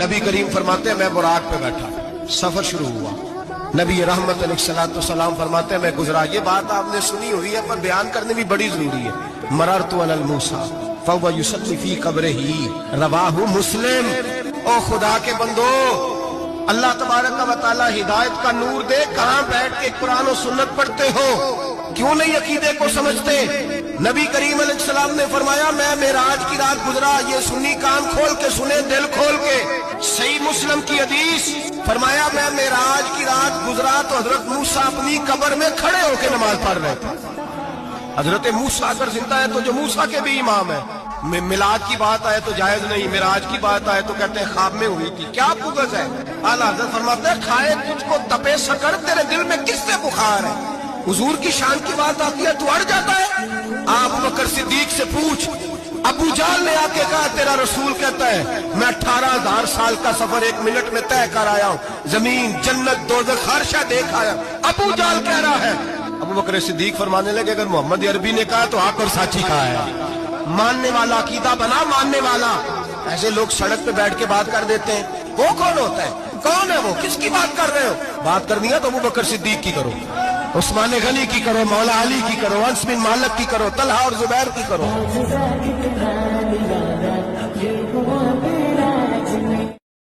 نبی کریم فرماتے ہیں میں براق پہ بیٹھا، سفر شروع ہوا، نبی رحمت علیہ السلام فرماتے ہیں میں گزرا۔ یہ بات آپ نے سنی ہوئی ہے پر بیان کرنے بھی بڑی ضروری ہے۔ مررت علی الموسیٰ فہو یصلی فی قبرہ، رواہ مسلم۔ او خدا کے بندو، اللہ تبارک و تعالی ہدایت کا نور دے، کہاں بیٹھ کے قرآن و سنت پڑھتے ہو؟ کیوں نہیں عقیدے کو سمجھتے؟ نبی کریم علیہ السلام نے فرمایا میں معراج کی رات گزرا، یہ سنی کان کھول کے سنے، دل کھول کے۔ صحیح مسلم کی حدیث، فرمایا میں معراج کی رات گزرا تو حضرت موسیٰ اپنی قبر میں کھڑے ہو کے نماز پڑھ رہے تھے۔ حضرت موسیٰ اگر زندہ ہے تو جو موسیٰ کے بھی امام ہے۔ میلاد کی بات آئے تو جائز نہیں، معراج کی بات آئے تو کہتے ہیں خواب میں ہوئی تھی۔ کیا بغض ہے؟ اعلیٰ حضرت فرماتے ہیں کھائے تجھ کو تپے سکر، تیرے دل میں کس سے بخار ہے؟ حضور کی شان کی بات آتی ہے تو اڑ جاتا ہے۔ ابو بکر صدیق سے پوچھ، ابو جہل نے آ کے کہا تیرا رسول کہتا ہے میں 18,000 سال کا سفر 1 منٹ میں طے کر آیا ہوں، زمین جنت دوزخ ہر شے دیکھ آیا۔ ابو جہل کہہ رہا ہے۔ ابو بکر صدیق فرمانے لگے اگر محمد عربی نے کہا تو حق اور سچی کہا ہے۔ ماننے والا عقیدہ بنا، ماننے والا۔ ایسے لوگ سڑک پہ بیٹھ کے بات کر دیتے ہیں، وہ کون ہوتا ہے؟ کون ہے وہ؟ کس کی بات کر رہے ہو؟ بات کرنی ہے تو ابو بکر صدیق کی کرو، عثمان غنی کی کرو، مولا علی کی کرو، انس بن مالک کی کرو، طلحہ اور زبیر کی کرو۔